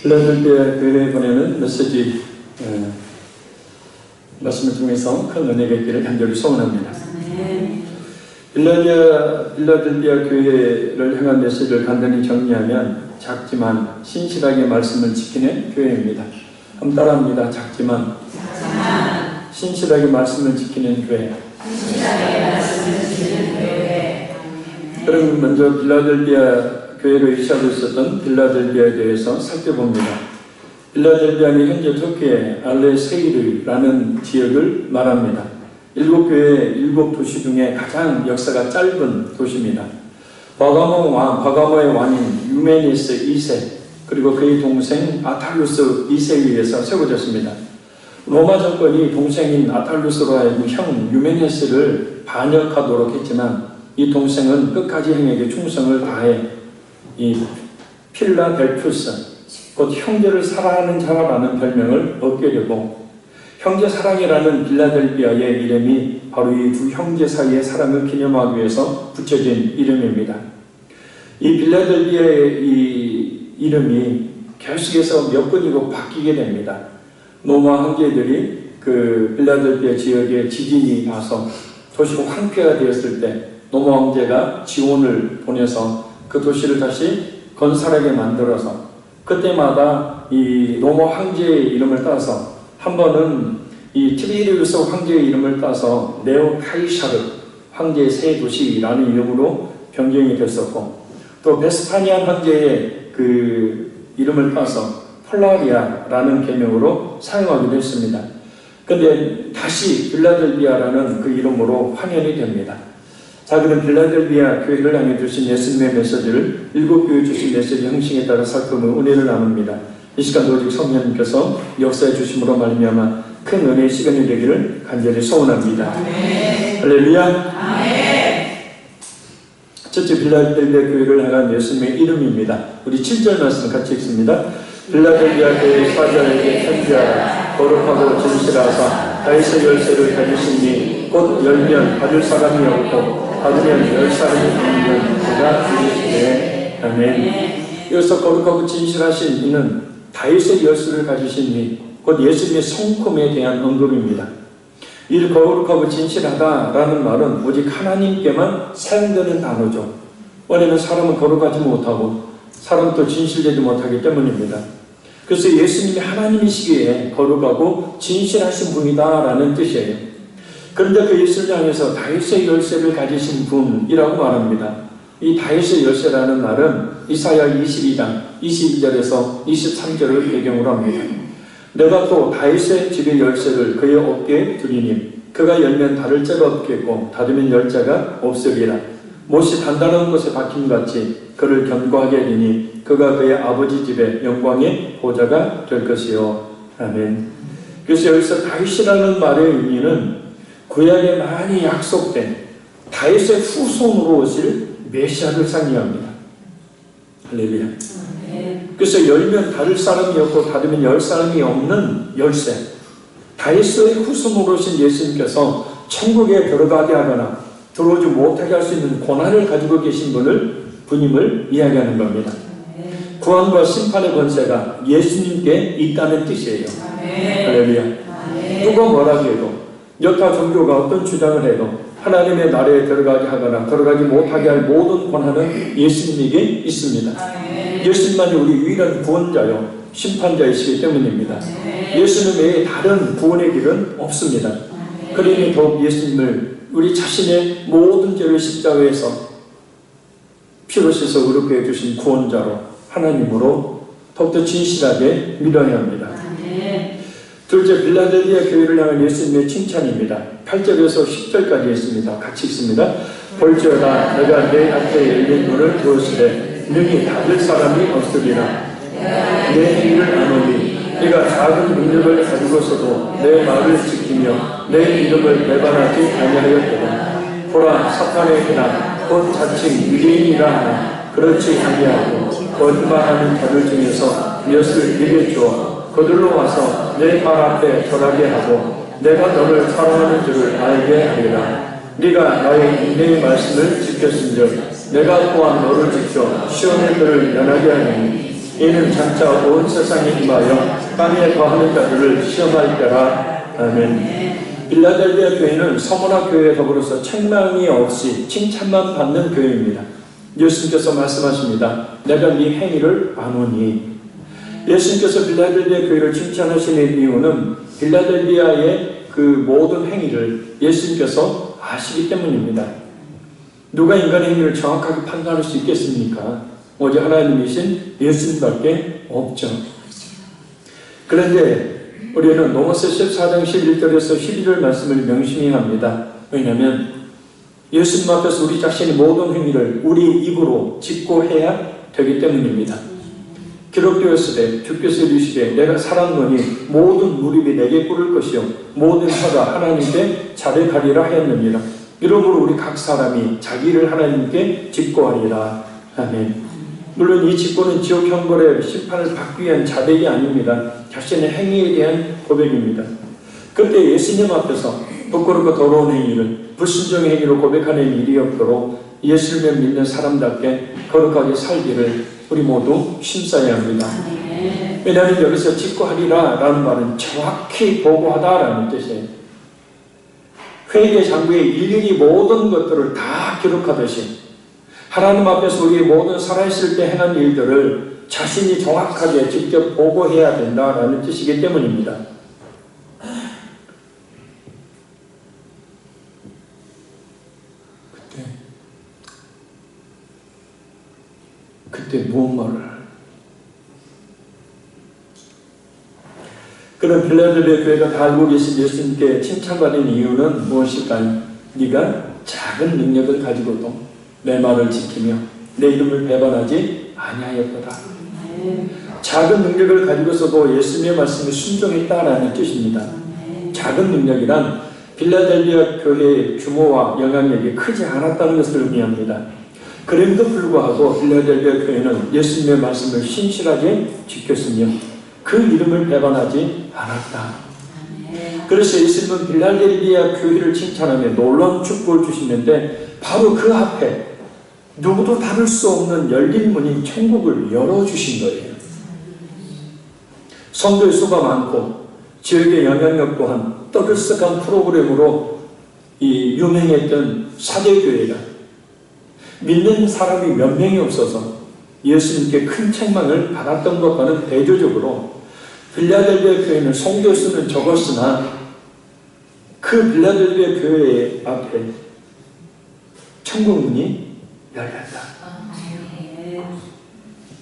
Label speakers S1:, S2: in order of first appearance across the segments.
S1: 필라델피아 교회에 보내는 메시지 말씀을 통해서 큰 은혜가 있기를 간절히 소원합니다. 필라델피아 교회를 향한 메시지를 간단히 정리하면 작지만 신실하게 말씀을 지키는 교회입니다. 한번 따라합니다. 작지만 신실하게 말씀을 지키는 교회. 그럼 먼저 필라델피아 교회로 위치하고 있었던 필라델피아에 대해서 살펴봅니다. 필라델피아는 현재 터키의 알레세이르라는 지역을 말합니다. 7교회 7도시 중에 가장 역사가 짧은 도시입니다. 바가모의 왕인 유메니스 2세 그리고 그의 동생 아탈루스 2세에 의해서 세워졌습니다. 로마 정권이 동생인 아탈루스로 하여금 형 유메니스를 반역하도록 했지만 이 동생은 끝까지 형에게 충성을 다해 이 필라델푸스 곧 형제를 사랑하는 자라는 별명을 얻게 되고 형제 사랑이라는 필라델피아의 이름이 바로 이 두 형제 사이의 사랑을 기념하기 위해서 붙여진 이름입니다. 이 필라델피아의 이 이름이 계속해서 몇 번이고 바뀌게 됩니다. 로마 황제들이 그 필라델피아 지역에 지진이 나서 도시가 황폐가 되었을 때 로마 황제가 지원을 보내서 그 도시를 다시 건설하게 만들어서 그때마다 이 로마 황제의 이름을 따서 한 번은 이 티베리우스 황제의 이름을 따서 네오 카이사르 황제의 새 도시라는 이름으로 변경이 됐었고 또 베스파니안 황제의 그 이름을 따서 폴라리아라는 개명으로 사용하기도 했습니다. 그런데 다시 필라델피아라는 그 이름으로 환연이 됩니다. 자, 그럼 필라델피아 교회를 향해 주신 예수님의 메시지를 7교회 주신 메시지 형식에 따라 살펴보며 은혜를 나눕니다. 이 시간 오직 성령님께서 역사해 주심으로 말미암아 큰 은혜의 시간이 되기를 간절히 소원합니다. 할렐루야. 첫째 필라델피아 교회를 향한 예수님의 이름입니다. 우리 7절 말씀 같이 읽습니다. 필라델피아 교회 사자에게 편지하라. 거룩하고 진실하사 다윗의 열쇠를 가지시니 곧 열면 받을 사람이 없고 받으면 열 사람이 없는 그가 이르시되 아멘. 여기서 거룩하고 진실하신 이는 다윗의 열쇠를 가지신 이 곧 예수님의 성품에 대한 언급입니다. 이 거룩하고 진실하다라는 말은 오직 하나님께만 사용되는 단어죠. 왜냐하면 사람은 거룩하지 못하고 사람도 진실되지 못하기 때문입니다. 그래서 예수님이 하나님이시기에 거룩하고 진실하신 분이다라는 뜻이에요. 그런데 그 예수를 향해서 다윗의 열쇠를 가지신 분이라고 말합니다. 이 다윗의 열쇠라는 말은 이사야 22장 22절에서 23절을 배경으로 합니다. 내가 또 다윗의 집의 열쇠를 그의 어깨에 두리니 그가 열면 닫을 자가 없겠고 닫으면 열 자가 없으리라. 못이 단단한 곳에 박힘같이 그를 견고하게 하리니 그가 그의 아버지 집의 영광의 보좌가 될 것이요. 아멘. 그래서 여기서 다윗이라는 말의 의미는 구약에 많이 약속된 다윗의 후손으로 오실 메시아를 상징합니다. 할렐루야. 그래서 열면 닫을 사람이 없고 닫으면 열 사람이 없는 열쇠. 다윗의 후손으로 오신 예수님께서 천국에 들어가게 하거나 들어오지 못하게 할 수 있는 권한을 가지고 계신 분임을 이야기하는 겁니다. 구원과 심판의 권세가 예수님께 있다는 뜻이에요. 할렐루야. 누가 뭐라고 해도 여타 종교가 어떤 주장을 해도 하나님의 나라에 들어가게 하거나 들어가지 못하게 할 모든 권한은 예수님에게 있습니다. 예수님만이 우리 유일한 구원자요 심판자이시기 때문입니다. 예수님 외에 다른 구원의 길은 없습니다. 그러니 더욱 예수님을 우리 자신의 모든 죄를 십자가에서 피로 씻어 의롭게 해주신 구원자로 하나님으로 더욱더 진실하게 믿어야 합니다. 둘째, 필라델피아 교회를 향한 예수님의 칭찬입니다. 8절에서 10절까지 있습니다. 같이 읽습니다. 볼지어다 내가 내 앞에 열린 문을 두었으되 능히 닫을 사람이 없으리라. 내 일을 아노니 네가 작은 능력을 가지고서도 내 말을 지키며 내 이름을 배반하지 아니하였거든. 보라 사탄의 해나 곧 자칭 유대인이라 하나 그렇지 아니하고 거짓말하는 자들 중에서 몇을 네게 주어 그들로 와서 내 발 앞에 절하게 하고 내가 너를 사랑하는 줄을 알게 하리라. 네가 나의 인내의 말씀을 지켰은즉 내가 또한 너를 지켜 시온의 뜰을 면하게 하리니 이는 장차 온 세상에 임하여 땅에 거하는 자들을 시험할 때라. 아멘. 빌라델비아 교회는 서머나 교회에 더불어서 책망이 없이 칭찬만 받는 교회입니다. 예수님께서 말씀하십니다. 내가 네 행위를 아노니. 예수님께서 빌라델비아 교회를 칭찬하시는 이유는 빌라델비아의 그 모든 행위를 예수님께서 아시기 때문입니다. 누가 인간의 행위를 정확하게 판단할 수 있겠습니까? 오직 하나님이신 예수님밖에 없죠. 그런데 우리는 로마서 14장 11절에서 12절 말씀을 명심히 합니다. 왜냐하면 예수님 앞에서 우리 자신의 모든 행위를 우리 입으로 짓고 해야 되기 때문입니다. 기록되었을 때 주께서 이르시되 내가 살았노니 모든 무릎이 내게 꿇을 것이요 모든 혀가 하나님께 자례하리라 하였느니라. 이러므로 우리 각 사람이 자기를 하나님께 짓고하리라. 아멘. 물론 이 짓고는 지옥 형벌의 심판을 받기 위한 자백이 아닙니다. 자신의 행위에 대한 고백입니다. 그때 예수님 앞에서 부끄럽고 더러운 행위를 불순종의 행위로 고백하는 일이 없도록 예수님을 믿는 사람답게 거룩하게 살기를 우리 모두 심사해야 합니다. 왜냐하면 여기서 짓고하리라 라는 말은 정확히 보고하다 라는 뜻이에요. 회개 장부에 일일이 모든 것들을 다 기록하듯이 하나님 앞에서 우리의 모든 살아있을 때 행한 일들을 자신이 정확하게 직접 보고해야 된다라는 뜻이기 때문입니다. 그때 무엇 말을 그런 빌라델비아 교회가 다 알고 계신 예수님께 칭찬받는 이유는 무엇일까요? 네가 작은 능력을 가지고도 내 말을 지키며 내 이름을 배반하지 아니하였도다. 작은 능력을 가지고서도 예수님의 말씀에 순종했다라는 뜻입니다. 작은 능력이란 빌라델비아 교회의 규모와 영향력이 크지 않았다는 것을 의미합니다. 그럼에도 불구하고 빌라델비아 교회는 예수님의 말씀을 신실하게 지켰으며 그 이름을 배반하지 않았다. 그래서 예수님은 빌라델비아 교회를 칭찬하며 놀라운 축복을 주시는데 바로 그 앞에 누구도 닫을 수 없는 열린 문인 천국을 열어주신 거예요. 성도의 수가 많고 지역의 영향력 또한 떠들썩한 프로그램으로 유명했던 사대교회가 믿는 사람이 몇 명이 없어서 예수님께 큰 책망을 받았던 것과는 대조적으로 빌라델비아 교회는 성도의 수는 적었으나 그 빌라델비아 교회 앞에 천국 문이 열렸다.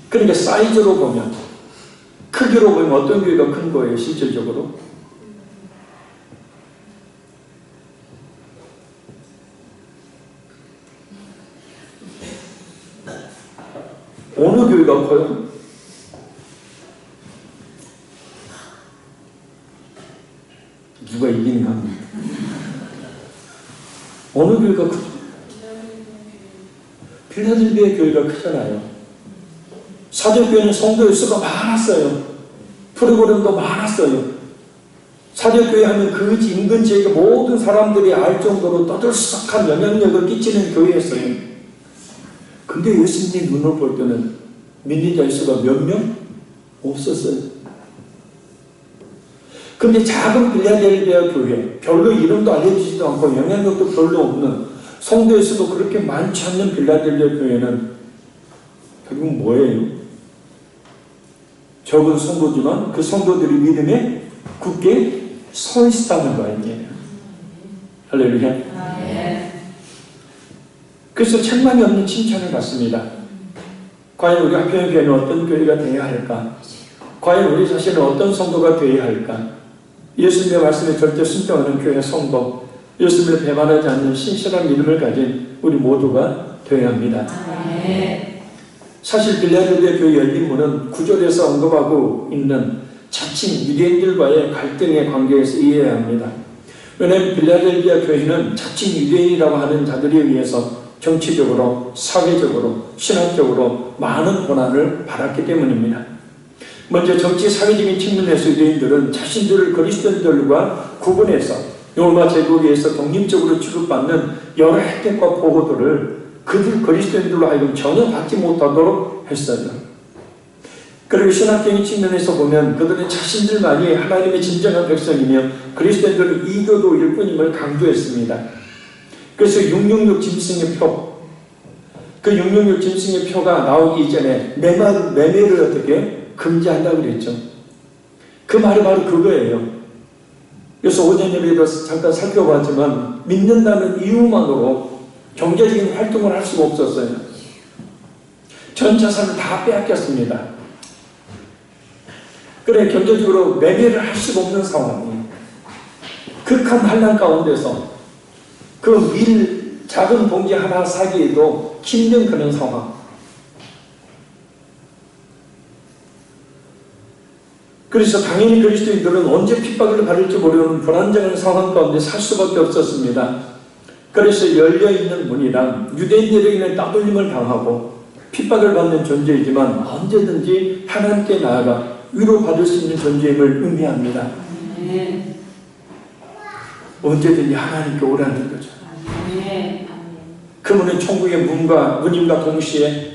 S1: 그러니까 사이즈로 보면 크기로 보면 어떤 교회가 큰 거예요? 실질적으로 어느 교회가 커요? 누가 이기는가 합니다. 어느 교회가 크죠? 빌라델비아 교회가 크잖아요. 사도교회는 성도의 수가 많았어요. 프로그램도 많았어요. 사도교회 하면 그 인근 지역의 모든 사람들이 알 정도로 떠들썩한 영향력을 끼치는 교회였어요. 근데 예수님 눈을 볼 때는 믿는 자의 수가 몇 명? 없었어요. 근데 작은 빌라델비아 교회, 별로 이름도 알려지지도 않고 영향력도 별로 없는 성도의 수도 그렇게 많지 않는 빌라델비아 교회는 결국 뭐예요? 적은 성도지만 그 성도들이 믿음에 굳게 서 있다는 거 아니에요. 할렐루야. 그래서 책망이 없는 칭찬을 받습니다. 과연 우리 학교의 교회는 어떤 교회가 되어야 할까? 과연 우리 자신은 어떤 성도가 되어야 할까? 예수님의 말씀에 절대 순종하는 교회 성도, 예수님을 배반하지 않는 신실한 믿음을 가진 우리 모두가 되어야 합니다. 사실 빌라델비아 교회 열린 문은 9절에서 언급하고 있는 자칭 유대인들과의 갈등의 관계에서 이해해야 합니다. 왜냐하면 빌라델비아 교회는 자칭 유대인이라고 하는 자들에 의해서 정치적으로, 사회적으로, 신학적으로 많은 고난을 받았기 때문입니다. 먼저 정치 사회적인 측면에서 유대인들은 자신들을 그리스도인들과 구분해서 로마 제국에서 독립적으로 취급받는 여러 혜택과 보호들을 그들 그리스도인들로 하여금 전혀 받지 못하도록 했어요. 그리고 신학적인 측면에서 보면 그들은 자신들만이 하나님의 진정한 백성이며 그리스도인들은 이교도일 뿐임을 강조했습니다. 그래서 666 짐승의 표, 그 666 짐승의 표가 나오기 이전에 매매를 어떻게 금지한다고 그랬죠. 그 말이 바로 그거예요. 그래서 오전 예배에도 잠깐 살펴봤지만 믿는다는 이유만으로 경제적인 활동을 할 수가 없었어요. 전 자산을 다 빼앗겼습니다. 그래 경제적으로 매매를 할 수가 없는 상황이 극한 환난 가운데서 그 작은 봉지 하나 사기에도 힘든 그런 상황. 그래서 당연히 그리스도인들은 언제 핍박을 받을지 모르는 불안정한 상황 가운데 살 수밖에 없었습니다. 그래서 열려있는 문이란 유대인들에게는 따돌림을 당하고 핍박을 받는 존재이지만 언제든지 하나님께 나아가 위로받을 수 있는 존재임을 의미합니다. 언제든지 하나님께 오라는 거죠. 그 문은 천국의 문임과 동시에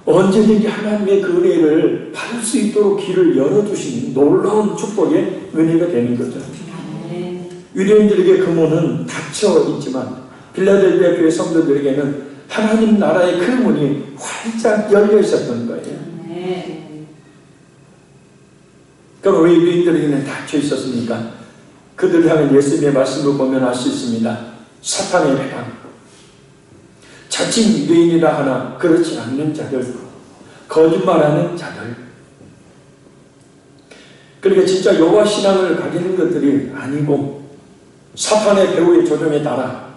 S1: 언제든지 하나님의 그 은혜를 받을 수 있도록 길을 열어주신 놀라운 축복의 은혜가 되는 거죠. 유대인들에게 그 문은 닫혀 있지만 빌라델비아 교회 성도들에게는 하나님 나라의 그 문이 활짝 열려 있었던 거예요. 그럼 왜 유대인들에게는 닫혀 있었습니까? 그들을 향한 예수님의 말씀을 보면 알 수 있습니다. 사탄의 회방, 자칭 유대인이라 하나 그렇지 않는 자들, 거짓말하는 자들. 그러니까 진짜 여호와 신앙을 가지는 것들이 아니고 사탄의 배후의 조종에 따라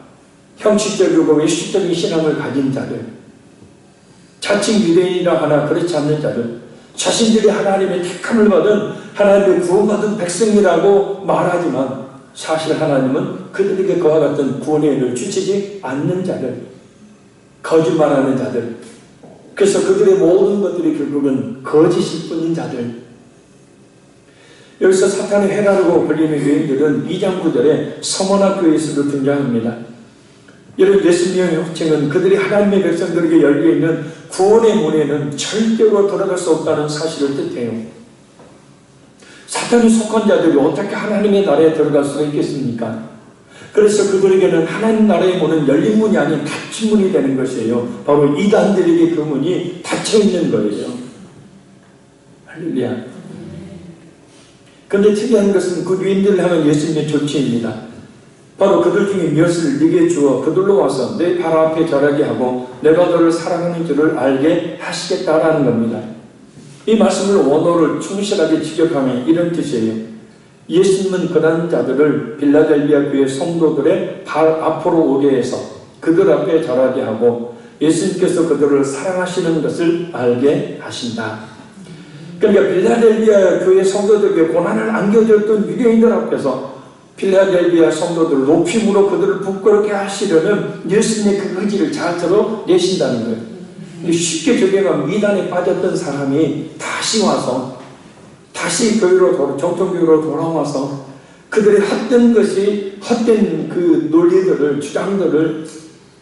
S1: 형식적이고 외식적인 신앙을 가진 자들, 자칭 유대인이라 하나 그렇지 않는 자들, 자신들이 하나님의 택함을 받은 하나님의 구원받은 백성이라고 말하지만 사실 하나님은 그들에게 그와 같은 구원의 은혜를 주시지 않는 자들, 거짓말하는 자들. 그래서 그들의 모든 것들이 결국은 거짓일 뿐인 자들. 여기서 사탄의 회라라고 불리는 유대인들은 2장 9절에 서머나교에서도 등장합니다. 여러분, 예수님의 호칭은 그들이 하나님의 백성들에게 열려있는 구원의 문에는 절대로 들어갈 수 없다는 사실을 뜻해요. 사탄이 속한 자들이 어떻게 하나님의 나라에 들어갈 수가 있겠습니까? 그래서 그들에게는 하나님 나라의 문은 열린 문이 아닌 닫힌 문이 되는 것이에요. 바로 이단들에게 그 문이 닫혀있는 거예요. 할렐루야. 그런데 특이한 것은 그 유인들을 향한 예수님의 조치입니다. 바로 그들 중에 몇을 네게 주어 그들로 와서 내 발 앞에 절하게 하고 내가 너를 사랑하는 줄을 알게 하시겠다라는 겁니다. 이 말씀을 원어를 충실하게 직역하면 이런 뜻이에요. 예수님은 그런 자들을 빌라델비아 교회 성도들의 발 앞으로 오게 해서 그들 앞에 절하게 하고 예수님께서 그들을 사랑하시는 것을 알게 하신다. 그러니까 빌라델비아 교회 성도들에게 고난을 안겨줬던 유대인들 앞에서 필라델비아 성도들 높임으로 그들을 부끄럽게 하시려는 예수님의 그 의지를 잘 드러내신다는 거예요. 쉽게 적용하면 미단에 빠졌던 사람이 다시 와서 다시 교회로 정통교회로 돌아와서 그들의 헛된 그 논리들을 주장들을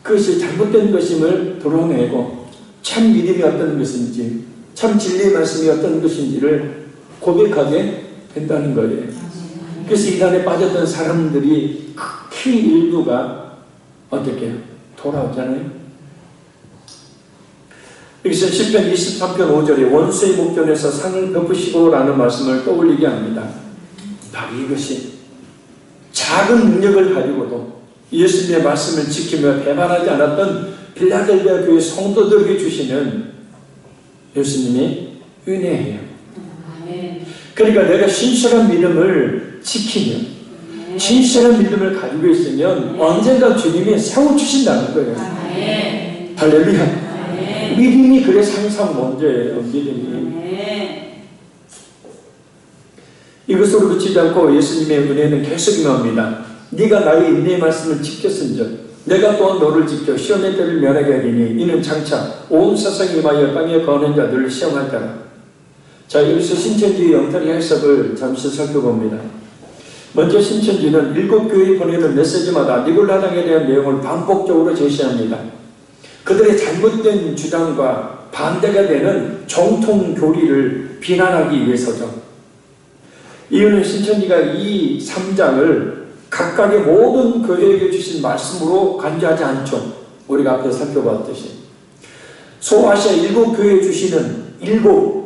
S1: 그것이 잘못된 것임을 드러내고 참 믿음이 어떤 것인지 참 진리의 말씀이 어떤 것인지를 고백하게 된다는 거예요. 그래서 이단에 빠졌던 사람들이 극히 일부가 어떻게 해요? 돌아오잖아요. 여기서 시편 23편 5절에 원수의 목전에서 상을 베푸시고 라는 말씀을 떠올리게 합니다. 바로 이것이 작은 능력을 가지고도 예수님의 말씀을 지키며 배반하지 않았던 빌라델비아 교회 성도들에게 주시는 예수님의 은혜예요. 그러니까 내가 신실한 믿음을 지키면, 신실한 믿음을 가지고 있으면 언젠가 주님이 세워주신다는 거예요. 할렐루야. 믿음이 그래서 항상 먼저예요. 믿음이. 이것으로 그치지 않고 예수님의 은혜는 계속 임합니다. 네가 나의 인내의 말씀을 지켰은즉 내가 또한 너를 지켜 시험의 때를 면하게 하리니 이는 장차 온 세상에 임하여 땅에 거하는 자들을 시험할 자라. 자, 여기서 신천지의 영탁의 해석을 잠시 살펴봅니다. 먼저 신천지는 7교회에 보내는 메시지마다 니골라당에 대한 내용을 반복적으로 제시합니다. 그들의 잘못된 주장과 반대가 되는 정통 교리를 비난하기 위해서죠. 이유는 신천지가 이 3장을 각각의 모든 교회에게 주신 말씀으로 간주하지 않죠. 우리가 앞에 살펴봤듯이 소아시아 7교회에 주시는 7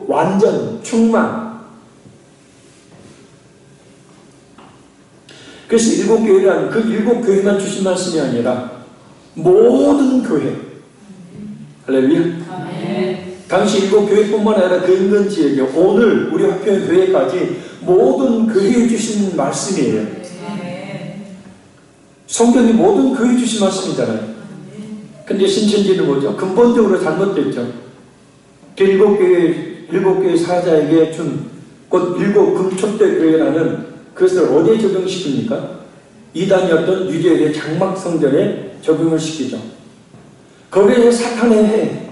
S1: 완전 충만. 그래서 7교회란 그 7교회만 주신 말씀이 아니라 모든 교회. 할렐루야. 당시 7교회뿐만 아니라 근근지에게 오늘 우리 화평 교회까지 모든 교회에 주신 말씀이에요. 성경이 모든 교회에 주신 말씀이잖아요. 근데 신천지는 뭐죠? 근본적으로 잘못됐죠. 그 7교회 사자에게 준 곧 7 금촉대 교회라는 그것을 어디에 적용시킵니까? 이단이었던 유대인의 장막성전에 적용을 시키죠. 거기에 사탄의 해,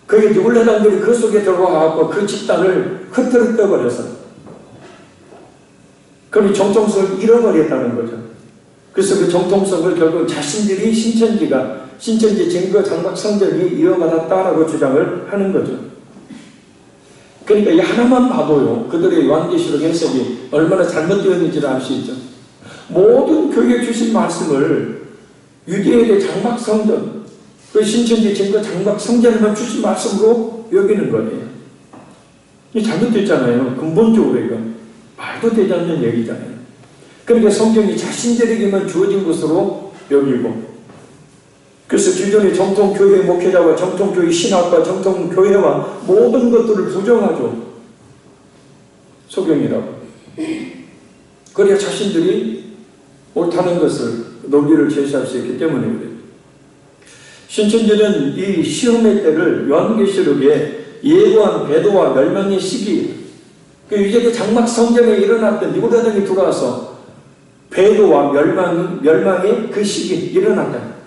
S1: 거기 니골라당들이 그 속에 들어와서 그 집단을 흐트러 버려서 그럼 정통성을 잃어버렸다는 거죠. 그래서 그 정통성을 결국 자신들이 신천지 증거 장막성전이 이어받았다라고 주장을 하는 거죠. 그러니까 이 하나만 봐도요, 그들의 요한계시록 해석이 얼마나 잘못되었는지를 알 수 있죠. 모든 교회에 주신 말씀을 유대인의 장막성전, 그 신천지 증거 장막성전에만 주신 말씀으로 여기는 거예요. 이 잘못됐잖아요. 근본적으로 이거 말도 되지 않는 얘기잖아요. 그러니까 성경이 자신들에게만 주어진 것으로 여기고, 그래서 기존의 정통교회 목회자와 정통교회 신학과 정통교회와 모든 것들을 부정하죠. 소경이라고. 그래야 자신들이 옳다는 것을 논리를 제시할 수 있기 때문에 그래요. 신천지는 이 시험의 때를 요한계시록에 예고한 배도와 멸망의 시기, 그 유대의 장막성전에 일어났던 니고데당이 들어와서 배도와 멸망의 그 시기 일어났다.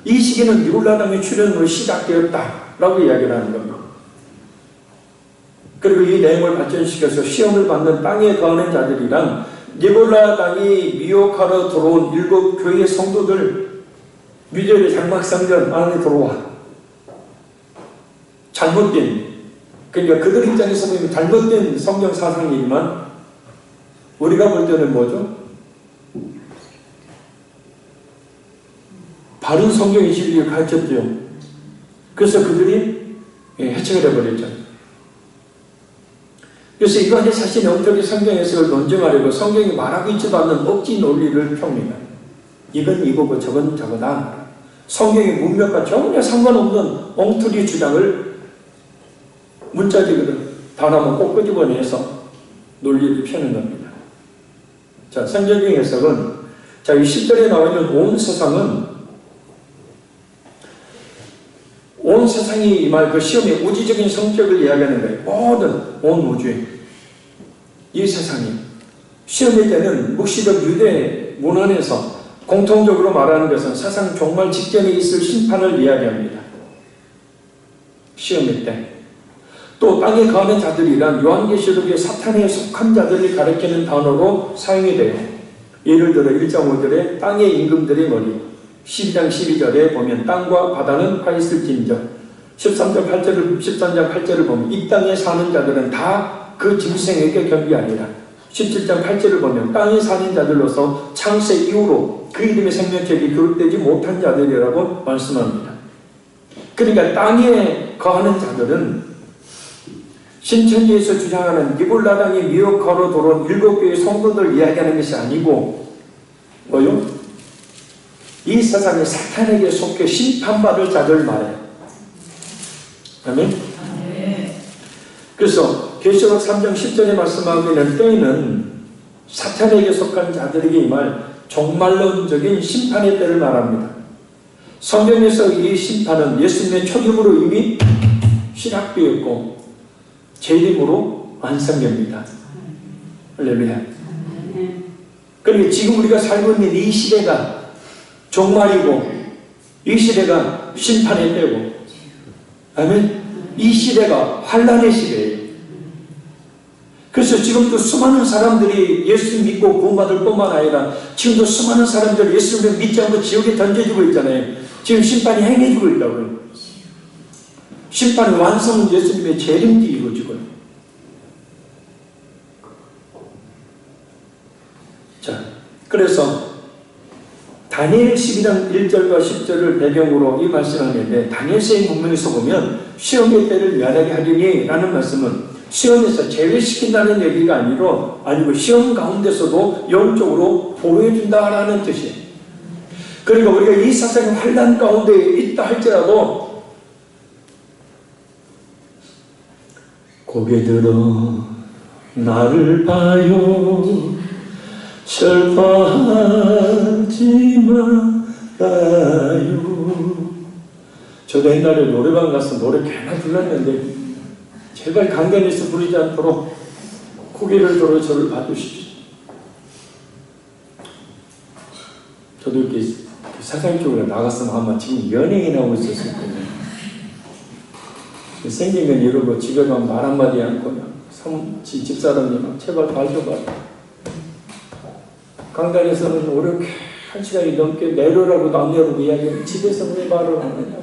S1: 이 시기는 니골라당의 출현으로 시작되었다라고 이야기를 하는 겁니다. 그리고 이 내용을 발전시켜서 시험을 받는 땅에 거하는 자들이란 니골라당이 미혹하러 들어온 7 교회의 성도들, 유대의 장막성전 안에 들어와 잘못된, 그러니까 그들 입장에서 보면 잘못된 성경 사상이지만 우리가 볼 때는 뭐죠? 바른 성경의 진리를 가르쳤죠. 그래서 그들이 해체가 되어버렸죠. 그래서 이거는 자신의 엉터리 성경 해석을 논증하려고 성경이 말하고 있지도 않는 억지 논리를 펴옵니다. 이건 이거고 저건 저거다. 성경의 문맥과 전혀 상관없는 엉터리 주장을 문자적으로 단어만 꼭 끄집어내서 논리를 펴는 겁니다. 자, 성경의 해석은, 자, 이 10절에 나와 있는 온 세상은 온 세상이 이 말 그 시험의 우주적인 성격을 이야기하는 거예요. 모든 온 우주에 이 세상이 시험일 때는 묵시적 유대 문헌에서 공통적으로 말하는 것은 세상 종말 직전에 있을 심판을 이야기합니다. 시험일 때. 또 땅에 거하는 자들이란 요한계시록의 사탄에 속한 자들을 가리키는 단어로 사용이 돼요. 예를 들어 1장 5절에 땅의 임금들의 머리, 12장 12절에 보면 땅과 바다는 화 있을진저, 13장 8절을 보면 이 땅에 사는 자들은 다 그 짐승에게 경비하니라. 17장 8절을 보면 땅에 사는 자들로서 창세 이후로 그 이름의 생명책이 교육되지 못한 자들이라고 말씀합니다. 그러니까 땅에 거하는 자들은 신천지에서 주장하는 니골라당이 미혹하러 들어온 7교의 성도들 이야기하는 것이 아니고 뭐요? 이 세상에 사탄에게 속해 심판받을 자들 말해요. 아멘? 그래서 계시록 3장 10절에 말씀하고 있는 때는 사탄에게 속한 자들에게 이 말 종말론적인 심판의 때를 말합니다. 성경에서 이 심판은 예수님의 초림으로 이미 시작되었고 재림으로 완성됩니다. 할렐루야. 그러니까 지금 우리가 살고 있는 이 시대가 종말이고 이 시대가 심판의 때고, 아멘. 이 시대가 환난의 시대예요. 그래서 지금도 수많은 사람들이 예수 믿고 구원받을 뿐만 아니라 지금도 수많은 사람들이 예수님을 믿지 않고 지옥에 던져지고 있잖아요. 지금 심판이 행해지고 있다고요. 심판의 완성은 예수님의 재림 뒤에 이루어지고요. 자, 그래서 다니엘 12장 1절과 10절을 배경으로 이 말씀을 하는데, 다니엘서의 문명에서 보면 시험의 때를 면하게 하리니 라는 말씀은 시험에서 제외시킨다는 얘기가 아니고 시험 가운데서도 영적으로 보호해준다라는 뜻이에요. 그러니까 우리가 이 세상의 환난 가운데 있다 할지라도 고개 들어 나를 봐요, 슬퍼하지 말아요. 저도 옛날에 노래방 가서 노래 꽤나 불렀는데 제발 강단에서 부르지 않도록 고개를 들어 저를 봐주십시오. 저도 이렇게 세상 쪽으로 나갔으면 아마 지금 연예인 하고 있었을 거예요. 생긴 건 이러고 집에 가면 말 한마디 않고 집사람이 제발 봐줘봐. 강단에서는 오래 1시간이 넘게 내려라고 남녀라고 이야기하면 집에서 왜 말을 하느냐.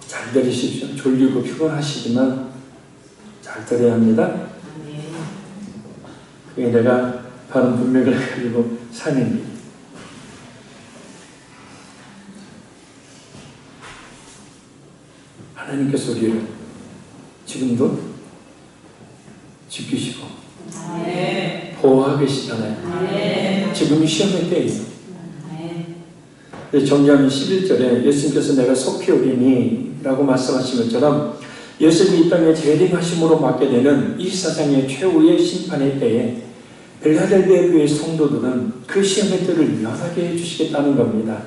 S1: 잘 들으십시오. 졸리고 피곤하시지만 잘 들어야 합니다. 그게 내가 바른 분명을 가지고 사는 일. 하나님께서 우리를 지금도 지키시고 보호하고 계시잖아요. 지금이 시험의 때예요. 정리하면 11절에 예수님께서 내가 속히 오리니 라고 말씀하신 것처럼 예수님이 이 땅에 재림하심으로 맞게 되는 이 세상의 최후의 심판의 때에 빌라델비아 교회 성도들은 그 시험의 때를 면하게 해주시겠다는 겁니다.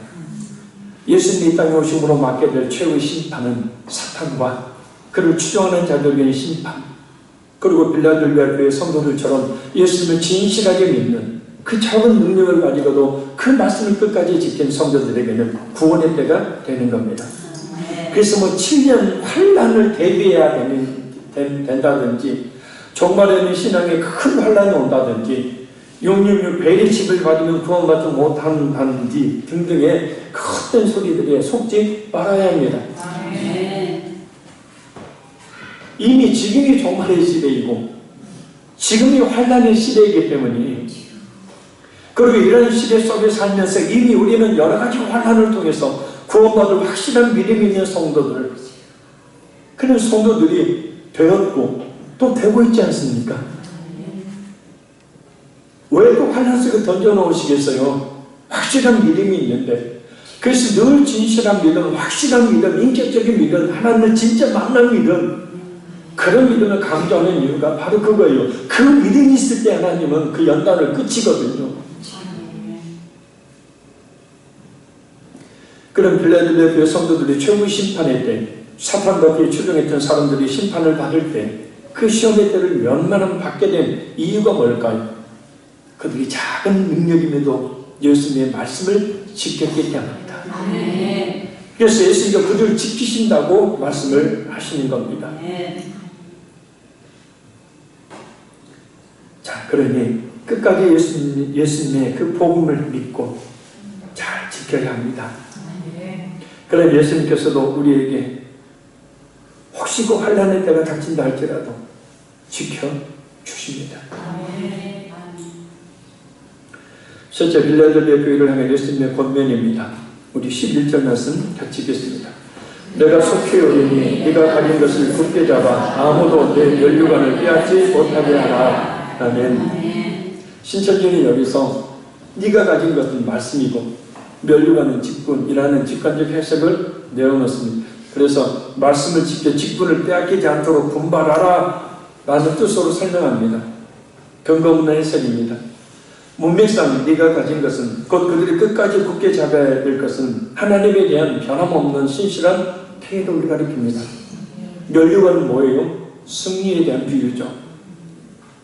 S1: 예수님이 이 땅에 오심으로 맞게 될 최후의 심판은 사탄과 그를 추종하는 자들에게의 심판, 그리고 빌라델비아 교회 성도들처럼 예수님을 진실하게 믿는 그 작은 능력을 가지고도 그 말씀을 끝까지 지킨 성도들에게는 구원의 때가 되는 겁니다. 그래서 7년 환난을 대비해야 된다든지, 종말에는 신앙에 큰 환난이 온다든지, 666 베리칩을 받으면 구원받지 못한다든지 등등의 큰 소리들에 속지 말아야 합니다. 이미 지금이 종말의 시대이고 지금이 환난의 시대이기 때문에, 그리고 이런 시대 속에 살면서 이미 우리는 여러 가지 환난을 통해서 구원받을 확실한 믿음이 있는 성도들, 그런 성도들이 되었고 또 되고 있지 않습니까? 왜 또 환난 속에 던져놓으시겠어요? 확실한 믿음이 있는데. 그래서 늘 진실한 믿음, 확실한 믿음, 인격적인 믿음, 하나님을 진짜 만난 믿음, 그런 믿음을 강조하는 이유가 바로 그거예요. 그 믿음이 있을 때 하나님은 그 연단을 끝이거든요. 그런 빌라델비아 교회 성도들이 최후 심판의 때, 사탄과 그에 추종했던 사람들이 심판을 받을 때 그 시험의 때를 면만은 받게 된 이유가 뭘까요? 그들이 작은 능력임에도 예수님의 말씀을 지켰기 때문입니다. 그래서 예수님이 그들을 지키신다고 말씀을 하시는 겁니다. 자, 그러니 끝까지 예수님의 그 복음을 믿고 잘 지켜야 합니다. 그럼 예수님께서도 우리에게 혹시 그 환난의 때가 닥친다 할지라도 지켜주십니다. 첫째, 빌라델비아 교회를 향해 예수님의 권면입니다. 우리 11절 말씀 같이 읽겠습니다. 내가 속히 오리니 네가 가진 것을 굳게 잡아 아무도 내 면류관을 빼앗지 못하게 하라. 아멘. 신천지는 여기서 네가 가진 것은 말씀이고 면류관은 직분이라는 직관적 해석을 내어놓습니다. 그래서 말씀을 지켜 직분을 빼앗기지 않도록 분발하라 라는 뜻으로 설명합니다. 근거 없는 해석입니다. 문맥상 네가 가진 것은, 곧 그들이 끝까지 굳게 잡아야 될 것은 하나님에 대한 변함없는 신실한 태도를 가리킵니다. 면류관은 뭐예요? 승리에 대한 비유죠.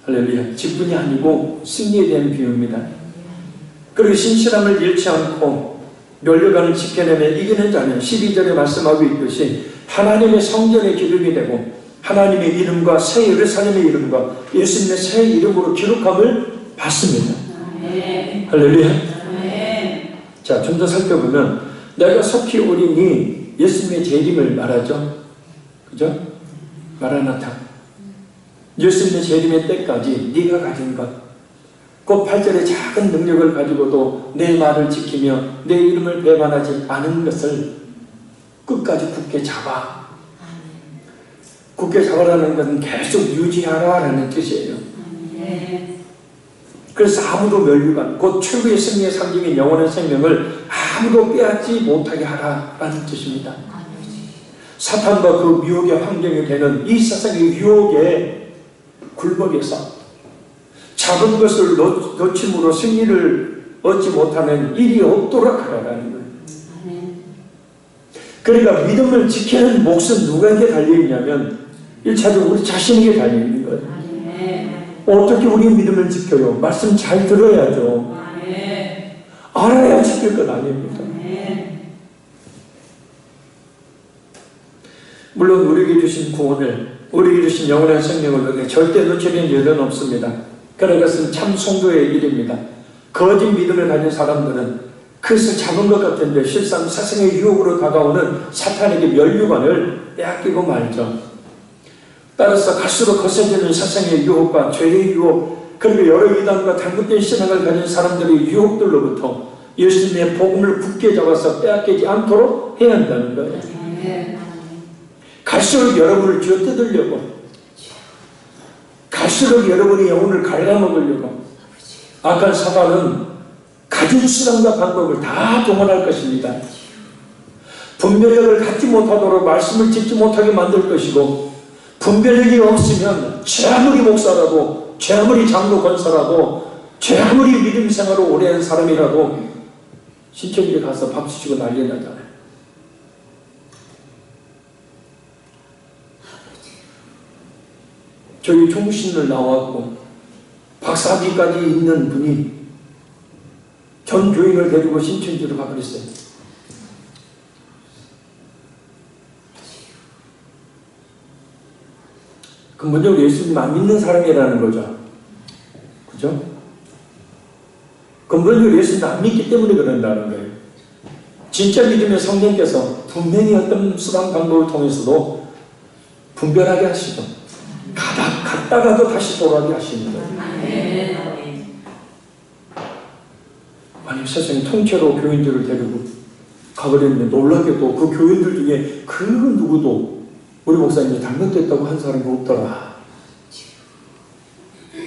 S1: 할렐루야. 직분이 아니고 승리에 대한 비유입니다. 그리고 신실함을 잃지 않고 면류관을 지켜내면 이기는 자는 12절에 말씀하고 있듯이 하나님의 성전의 기름이 되고 하나님의 이름과 새 예루살렘의 이름과 예수님의 새 이름으로 기록함을 받습니다. 할렐루야. 자, 좀 더 살펴보면 내가 속히 오리니 예수님의 재림을 말하죠. 그죠? 마라나타. 예수님의 재림의 때까지 네가 가진 것, 곧 8절의 작은 능력을 가지고도 내 말을 지키며 내 이름을 배반하지 않은 것을 끝까지 굳게 잡아. 굳게 잡아라는 것은 계속 유지하라라는 뜻이에요. 그래서 아무도 멸류관, 곧 최고의 승리의 상징인 영원한 생명을 아무도 빼앗지 못하게 하라라는 뜻입니다. 사탄과 그 미혹의 환경이 되는 이 세상의 유혹에 굴복해서 잡은 것을 놓침으로 승리를 얻지 못하는 일이 없도록 하라는 거예요. 그러니까 믿음을 지키는 몫은 누구에게 달려있냐면 1차적으로 우리 자신에게 달려있는 거예요. 어떻게 우리 믿음을 지켜요? 말씀 잘 들어야죠. 알아야 지킬 것 아닙니까? 물론 우리에게 주신 구원을, 우리에게 주신 영원한 생명을 절대 놓치는 일은 없습니다. 그러나 그것은 참 성도의 일입니다. 거짓 믿음을 가진 사람들은 그것을 잡은 것 같은데 실상 세상의 유혹으로 다가오는 사탄에게 멸류관을 빼앗기고 말죠. 따라서 갈수록 거세지는 세상의 유혹과 죄의 유혹, 그리고 여러 이단과 잘못된 신앙을 가진 사람들의 유혹들로부터 예수님의 복음을 굳게 잡아서 빼앗기지 않도록 해야 한다는 거예요. 갈수록 여러분을 쥐어뜯으려고, 갈수록 여러분의 영혼을 갉아먹으려고 악한 사단은 가진 수단과 방법을 다 동원할 것입니다. 분별력을 갖지 못하도록 말씀을 듣지 못하게 만들 것이고, 분별력이 없으면 죄 아무리 목사라도, 죄 아무리 장로 권사라도, 죄 아무리 믿음 생활을 오래 한 사람이라도 신천지에 가서 박수 치고 난리 나잖아요. 저희 총신을 나왔고 박사학위까지 있는 분이 전 교인을 데리고 신천지로 가버렸어요. 근본적으로 예수님 안 믿는 사람이라는 거죠. 그죠? 근본적으로 예수님 안 믿기 때문에 그런다는 거예요. 진짜 믿음의 성령께서 분명히 어떤 수단 방법을 통해서도 분별하게 하시죠. 갔다가도 다시 돌아오게 하시는 거예요. 아니 세상에 통째로 교인들을 데리고 가버렸는데 놀랍게도 그 교인들 중에 그 누구도 우리 목사님이 잘못됐다고 한 사람이 없더라.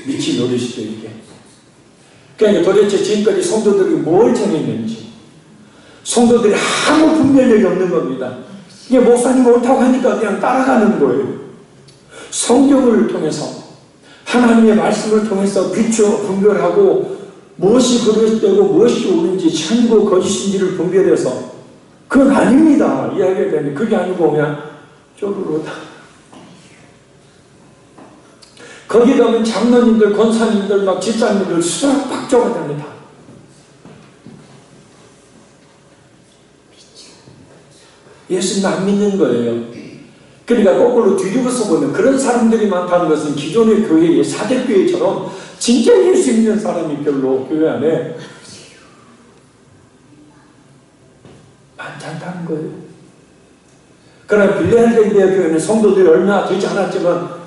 S1: 미친 노릇이죠 이게. 그러니까 도대체 지금까지 성도들이 뭘 전했는지, 성도들이 아무 분별력이 없는 겁니다. 이게 목사님 옳다고 하니까 그냥 따라가는 거예요. 성경을 통해서, 하나님의 말씀을 통해서 비추어 분별하고 무엇이 그릇되고 무엇이 옳은지, 참고 거짓인지를 분별해서 그건 아닙니다 이야기해야 되는데, 그게 아니고 그냥 쪼르르다. 거기 가면 장로님들, 권사님들, 막 집사님들 수락 박조가 됩니다. 예수님 안 믿는 거예요. 그러니까 거꾸로 뒤집어서 보면 그런 사람들이 많다는 것은 기존의 교회의 사대교회처럼 진짜 예수 믿는 사람이 별로 교회 안에 많지 않다는 거예요. 그러나 빌레헬레이아 교회는 성도들이 얼마 되지 않았지만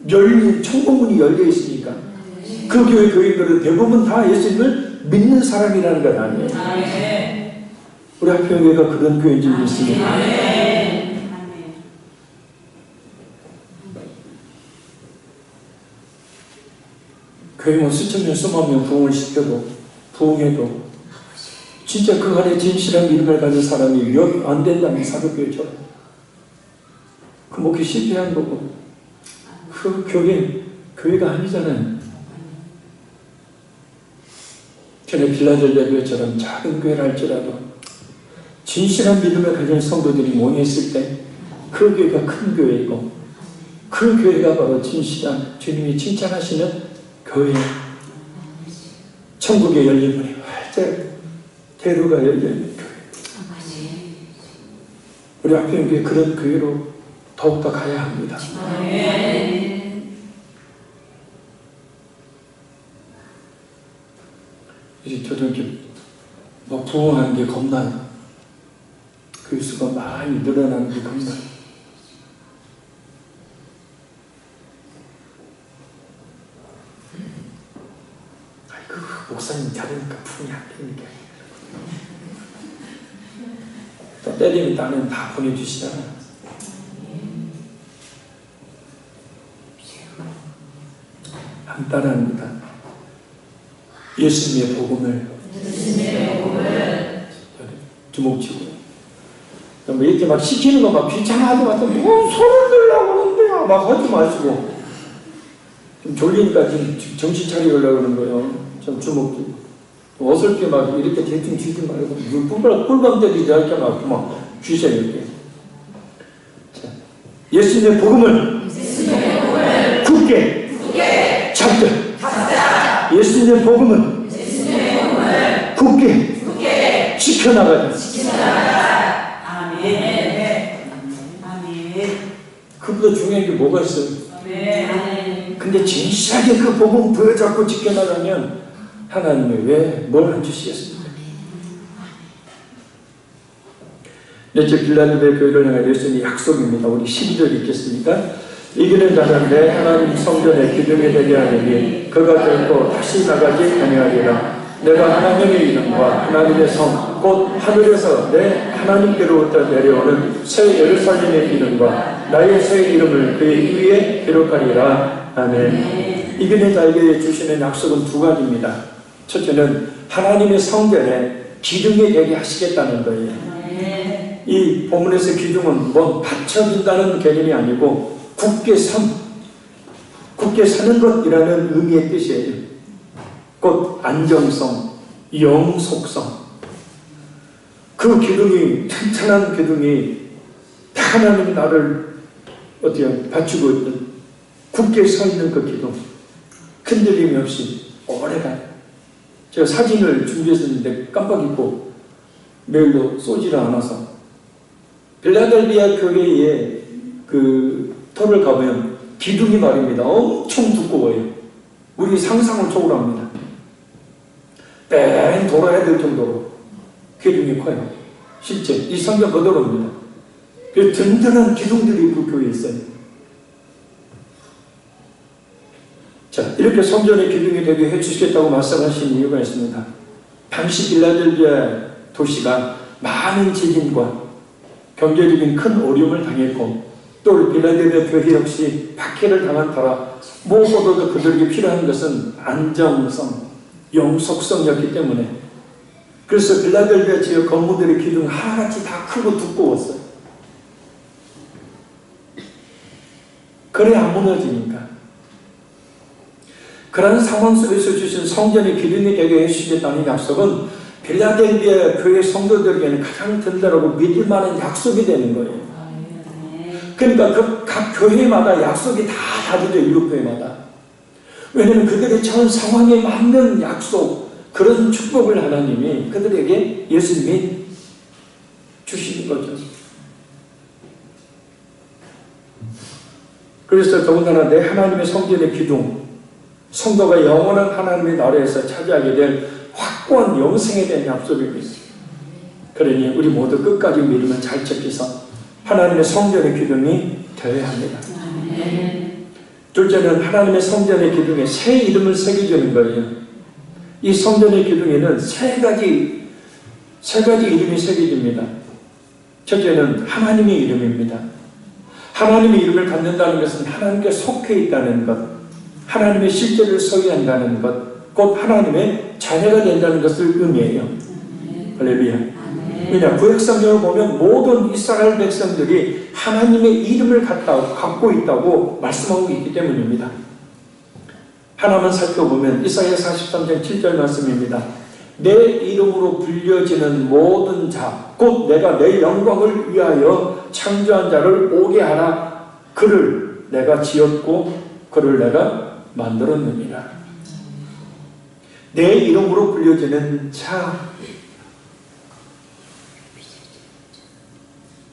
S1: 천국문이 열려 있으니까 그 교회 교인들은 대부분 다 예수님을 믿는 사람이라는 건 아니에요. 우리 학교교회가 그런 교회인지 믿습니다. 교회 뭐 수천 명, 수만 명 부흥을 시켜도, 부흥해도 진짜 그 안에 진실한 믿음을 가진 사람이 몇 안 된다면 사도교회처럼 그 목회 실패한 거고, 그 교회가 아니잖아요. 전에 빌라델비아 교회처럼 작은 교회라 할지라도 진실한 믿음을 가진 성도들이 모여있을 때 그 교회가 큰 교회이고, 그 교회가 바로 진실한 주님이 칭찬하시는 교회. 천국에 열린 문이 활짝 대로가 열려있는 교회. 우리 학교교회 그런 교회로 더욱더 가야 합니다. 이제 저도 이렇게 막 부흥하는 게 겁나요. 교수가 많이 늘어나는 게 겁나. 아이고, 목사님 잘하니까 분이 안 되니까. 또 때리면 나는 다 보내주시잖아. 안 따라합니다. 예수님의 복음을 주목치고 뭐 이렇게 막 시키는 거 막 귀찮아하지 마세요. 뭐 손을 들려고 그러는데 막 하지 마시고 좀 졸리니까 지금 정신 차리려고 그러는 거예요. 좀 주목치고 어설프게 막 이렇게 대충 쥐지 말고 꿀밤 때리지 않게 막 쥐세요 이렇게. 자, 예수님의 복음을 굳게 잡자. 예수님의 복음은 굳게 지켜나가자. 아멘. 그보다 중요한 게 뭐가 있어요? 근데 진실하게 그 복음 부여잡고 지켜나가면 하나님이 왜 뭘 안 주시겠습니까? 넷째, 빌라델비아 교회를 향한 예수님의 약속입니다. 우리 12절 읽겠습니까? 이기는 자는 내 하나님 성전의 기둥이 되게 하리니 그가 결코 다시 나가지 아니하리라. 내가 하나님의 이름과 하나님의 성 곧 하늘에서 내 하나님께로부터 내려오는 새 예루살렘의 이름과 나의 새 이름을 그의 위에 기록하리라. 아멘. 이기는 자에게 주시는 약속은 두 가지입니다. 첫째는 하나님의 성전에 기둥이 되게 하시겠다는 거예요. 이 본문에서 기둥은 뭐 받쳐준다는 개념이 아니고 굳게 사는 것이라는 의미의 뜻이에요. 곧 안정성, 영속성. 그 기둥이, 튼튼한 기둥이 하나님이 나를 어떻게 받치고 있는 굳게 서 있는 그 기둥. 흔들림이 없이 오래가요. 제가 사진을 준비했었는데 깜빡 잊고 메일로 쏘지를 않아서 빌라델비아 교회에 그 터를 가보면 기둥이 말입니다. 엄청 두꺼워요. 우리 상상을 초월합니다. 뺑 돌아야 될 정도로 기둥이 커요. 실제 이 성경 그대로입니다. 그 든든한 기둥들이 그 교회에 있어요. 자, 이렇게 성전의 기둥이 되게 해주시겠다고 말씀하신 이유가 있습니다. 당시 빌라델비아 도시가 많은 지진과 경제적인 큰 어려움을 당했고 또 빌라델비아 교회 역시 박해를 당한 터라 무엇보다도 그들에게 필요한 것은 안정성, 영속성이었기 때문에 그래서 빌라델비아 지역 건물들의 기둥 하나같이 다 크고 두꺼웠어요. 그래 안 무너지니까. 그런 상황 속에서 주신 성전의 기둥이 되게 해주시겠다는 약속은 빌라델비아 교회 성도들에게는 가장 든든하고 믿을 만한 약속이 되는 거예요. 그러니까 그 각 교회마다 약속이 다 다르죠. 일곱 교회마다. 왜냐하면 그들의 처한 상황에 맞는 약속, 그런 축복을 하나님이 그들에게 예수님이 주시는 거죠. 그래서 더군다나 내 하나님의 성전의 기둥, 성도가 영원한 하나님의 나라에서 차지하게 될 확고한 영생에 대한 약속입니다. 그러니 우리 모두 끝까지 믿으면 잘 지켜서 하나님의 성전의 기둥이 되어야 합니다. 둘째는 하나님의 성전의 기둥에 새 이름을 새겨주는 거예요. 이 성전의 기둥에는 세 가지 이름이 새겨집니다. 첫째는 하나님의 이름입니다. 하나님의 이름을 갖는다는 것은 하나님께 속해 있다는 것, 하나님의 실제를 소유한다는 것, 곧 하나님의 자녀가 된다는 것을 의미해요. 할렐루야. 왜냐, 구약성경을 보면 모든 이스라엘 백성들이 하나님의 이름을 갖고 있다고 말씀하고 있기 때문입니다. 하나만 살펴보면 이사야 43장 7절 말씀입니다. 내 이름으로 불려지는 모든 자, 곧 내가 내 영광을 위하여 창조한 자를 오게 하라. 그를 내가 지었고 그를 내가 만들었느니라. 내 이름으로 불려지는 자.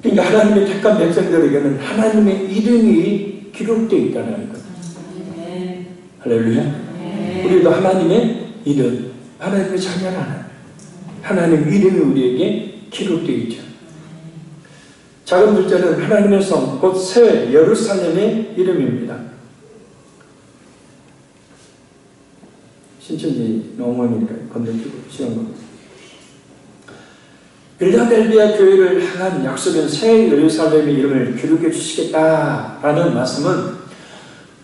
S1: 그러니까 하나님의 택한 백성들에게는 하나님의 이름이 기록되어 있다는 것. 할렐루야. 우리도 하나님의 이름, 하나님의 자녀라는 하나님의 이름이 우리에게 기록되어 있죠. 작은 둘째는 하나님의 성, 곧 새 예루살렘의 이름입니다. 신천지 어머니니까 건너뛰고 시간 겁니다. 빌라델비아 교회를 향한 약속은 새 예루살렘의 이름을 기록해 주시겠다라는 말씀은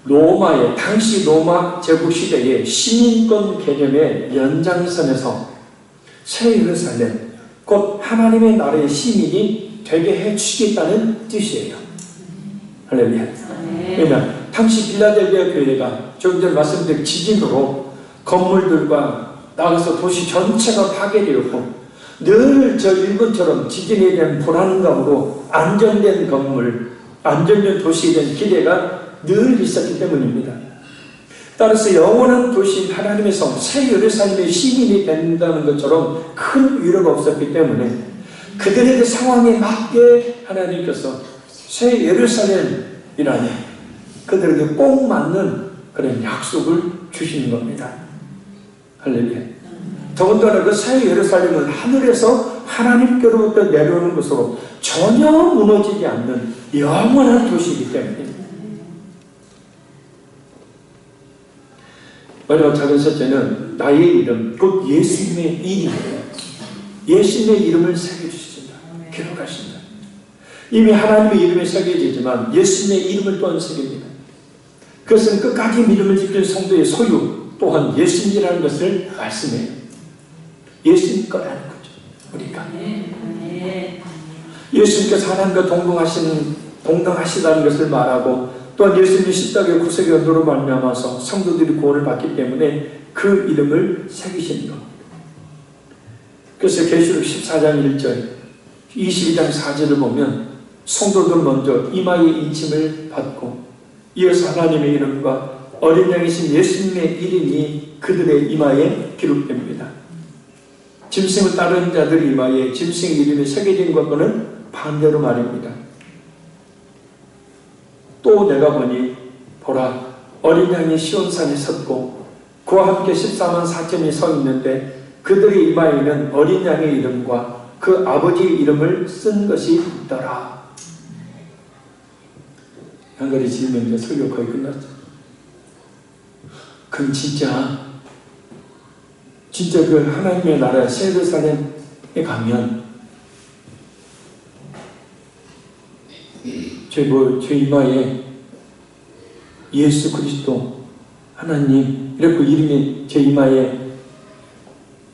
S1: 로마의 당시 로마 제국 시대의 시민권 개념의 연장선에서 새 예루살렘, 곧 하나님의 나라의 시민이 되게 해주시겠다는 뜻이에요. 할렐루야. 왜냐하면 당시 빌라델비아 교회가 조금 전에 말씀드린 지진으로 건물들과 나가서 도시 전체가 파괴되었고 늘 저 일본처럼 지진에 대한 불안감으로 안정된 건물, 안정된 도시에 대한 기대가 늘 있었기 때문입니다. 따라서 영원한 도시인 하나님의 성, 새 예루살렘의 시민이 된다는 것처럼 큰 위로가 없었기 때문에 그들의 그 상황에 맞게 하나님께서 새 예루살렘이라니 그들에게 꼭 맞는 그런 약속을 주시는 겁니다. 할렐루야. 더군다나 그 새 예루살렘은 하늘에서 하나님께로부터 내려오는 것으로 전혀 무너지지 않는 영원한 도시이기 때문에 마지막 작은 셋째는 나의 이름, 곧 예수님의 이름이에요. 예수님의 이름을 새겨주십니다. 기록하십니다. 이미 하나님의 이름이 새겨지지만 예수님의 이름을 또한 새깁니다. 그것은 끝까지 믿음을 지킬 성도의 소유 또한 예수님이라는 것을 말씀해요. 예수님 거라는 거죠. 우리가 예수님께서 하나님과 동등하시다는 것을 말하고 또한 예수님이 십자가의 구속의 연도로 말미암아서 성도들이 구원을 받기 때문에 그 이름을 새기시는 겁니다. 그래서 계시록 14장 1절 22장 4절을 보면 성도들 먼저 이마에 인침을 받고 이어서 하나님의 이름과 어린 양이신 예수님의 이름이 그들의 이마에 기록됩니다. 짐승을 따르는 자들 이마에 짐승 이름이 새겨진 것과는 반대로 말입니다. 또 내가 보니 보라 어린 양이 시온산에 섰고 그와 함께 14만 4천이 서 있는데 그들의 이마에는 어린 양의 이름과 그 아버지의 이름을 쓴 것이 있더라. 한가지 지으면 이제 설교 거의 끝났죠. 그럼 진짜 그 하나님의 나라 새 예루살렘에 가면 제 이마에 예수 그리스도 하나님 이렇게 이름이 제 이마에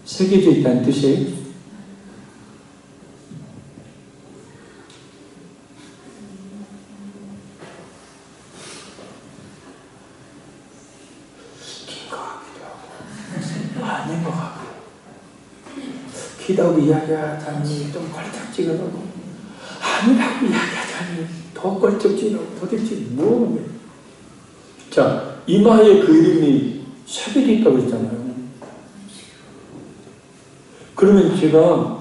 S1: 새겨져 있다는 뜻이에요. 긴 것 같기도 하고 아닌 것 같고 기도하고 이야기하자니 좀 걸작지근하고 아니라고 이야기하자니 더 걸작지근하고 도대체 뭐예요? 자, 이마에 그 이름이 새겨져 있다고 했잖아요. 그러면 제가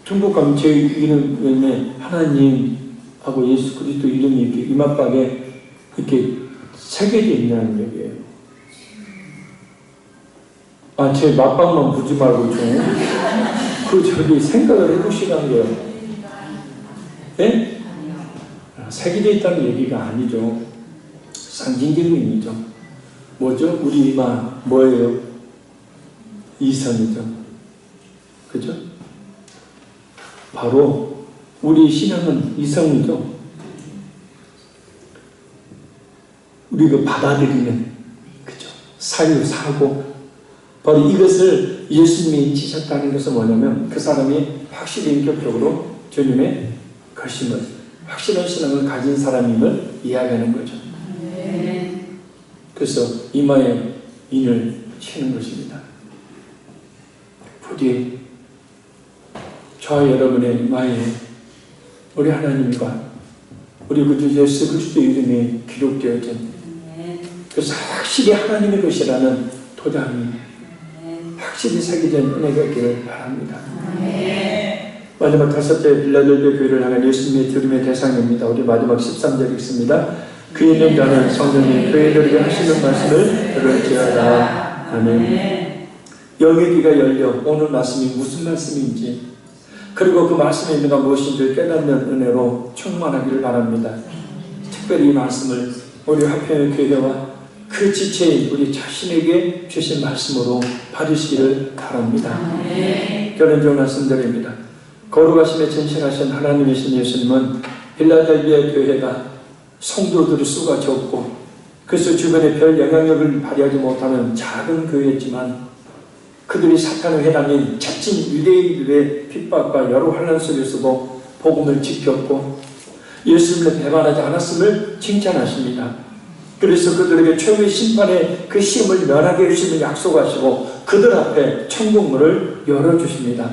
S1: 중국 가면 제 이름에 하나님하고 예수 그리스도 이름이 이렇게 이마박에 이렇게 새겨져 있냐는 얘기예요. 아, 제 맞방만 보지 말고 저기 생각을 해보시라는 거예요. 예? 새겨져 있다는 얘기가 아니죠. 상징적인 의미죠. 뭐죠? 우리 이마 뭐예요? 이성이죠. 그죠? 바로 우리 신앙은 이성이죠. 우리가 받아들이는 그죠? 사유, 사고 바로 이것을 예수님이 인치셨다는 것은 뭐냐면 그 사람이 확실히 인격적으로 주님의 거심을 확실한 신앙을 가진 사람임을 이야기하는 거죠. 그래서 이마에 인을 치는 것입니다. 부디 저와 여러분의 이마에 우리 하나님과 우리 구주 예수 그리스도의 이름이 기록되어진 그래서 확실히 하나님의 것이라는 도장이 확실히 새겨진 은혜가 있기를 바랍니다. 마지막 다섯째 빌라델비아 교회를 향한 예수님의 드림의 대상입니다. 우리 마지막 13절 읽습니다. 그 있는 자는 성령이 교회들에게 하시는 말씀을 들을지어다. 아멘. 영의 귀가 열려 오늘 말씀이 무슨 말씀인지 그리고 그 말씀의 의미가 무엇인지 깨닫는 은혜로 충만하기를 바랍니다. 특별히 이 말씀을 우리 화평의 교회와 그 지체인 우리 자신에게 주신 말씀으로 받으시기를 바랍니다. 결론적으로 말씀드립니다. 거룩하심에 전신하신 하나님이신 예수님은 빌라델비아 교회가 성도들의 수가 적고 그래서 주변에 별 영향력을 발휘하지 못하는 작은 교회였지만 그들이 사탄의 회당인 자칭 유대인들의 핍박과 여러 환난 속에서도 복음을 지켰고 예수님을 배반하지 않았음을 칭찬하십니다. 그래서 그들에게 최후의 심판의 그 시험을 면하게 해주시는 약속하시고 그들 앞에 천국문을 열어주십니다.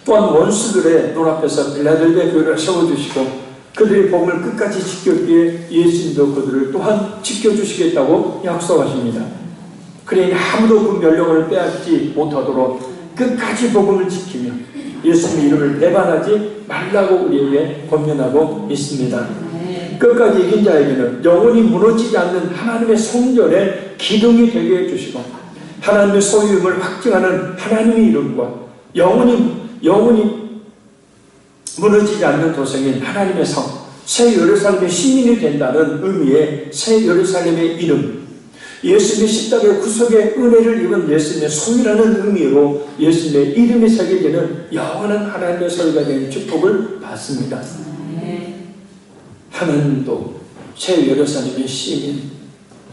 S1: 또한 원수들의 눈앞에서 빌라델비아 교회를 세워주시고 그들의 복음을 끝까지 지켰기에 예수님도 그들을 또한 지켜주시겠다고 약속하십니다. 그러니 아무도 그 멸령을 빼앗지 못하도록 끝까지 복음을 지키며 예수님의 이름을 배반하지 말라고 우리에게 권면하고 있습니다. 끝까지 이긴 자에게는 영원히 무너지지 않는 하나님의 성전의 기둥이 되게 해주시고 하나님의 소유임을 확증하는 하나님의 이름과 영원히 무너지지 않는 도성인 하나님의 성, 새 예루살렘의 시민이 된다는 의미의 새 예루살렘의 이름, 예수님의 십자가의 구속의 은혜를 입은 예수님의 소유라는 의미로 예수님의 이름이 새겨지는 영원한 하나님의 소유가 되는 축복을 받습니다. 하나님도 새 예루살렘의 시민,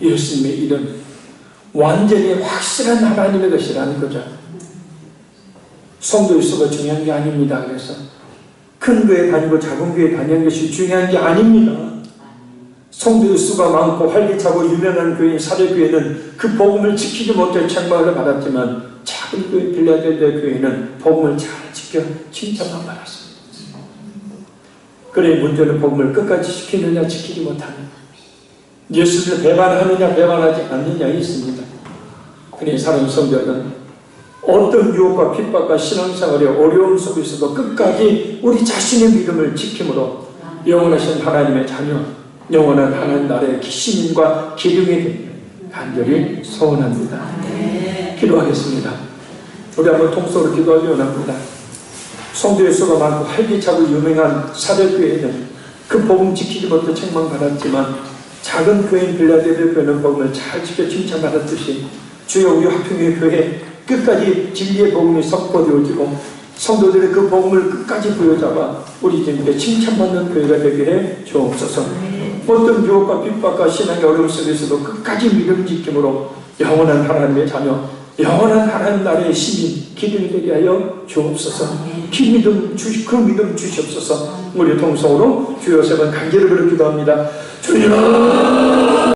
S1: 예수님의 이름, 완전히 확실한 하나님의 것이라는 거죠. 성도의 수가 중요한 게 아닙니다. 그래서 큰 교회 다니고 작은 교회 다니는 것이 중요한 게 아닙니다. 성도의 수가 많고 활기차고 유명한 교회인 사대교회는 그 복음을 지키지 못해 책망을 받았지만 작은 교회 빌라델비아 교회는 복음을 잘 지켜 칭찬만 받았습니다. 그래 문제는 복음을 끝까지 지키느냐 지키지 못하느냐, 예수를 배반하느냐 배반하지 않느냐에 있습니다. 그래 사랑하는 성도는 어떤 유혹과 핍박과 신앙생활의 어려움 속에서도 끝까지 우리 자신의 믿음을 지킴으로 영원하신 하나님의 자녀, 영원한 하나님 나라의 시민과 기둥이 되기를 간절히 소원합니다. 기도하겠습니다. 우리 한번 통성으로 기도하기 원합니다. 성도의 수가 많고 활기차고 유명한 사대교회는 그 복음 지키지 못해 책망받았지만 작은 교회인 빌라델비아 교회는 복음을 잘 지켜 칭찬받았듯이 주여 우리 화평의 교회 끝까지 진리의 복음이 선포되어지고 성도들의 그 복음을 끝까지 부여잡아 우리 주님께 칭찬받는 교회가 되게 해 주옵소서. 어떤 유혹과 핍박과 신앙의 어려움 속에서도 끝까지 믿음 지킴으로 영원한 하나님의 자녀, 영원한 하나님 나라의 시민, 기둥이 되게 하여 주옵소서. 그 믿음 주시옵소서. 우리 통성으로 주여 세 번 간절히 그렇게 기도합니다. 주여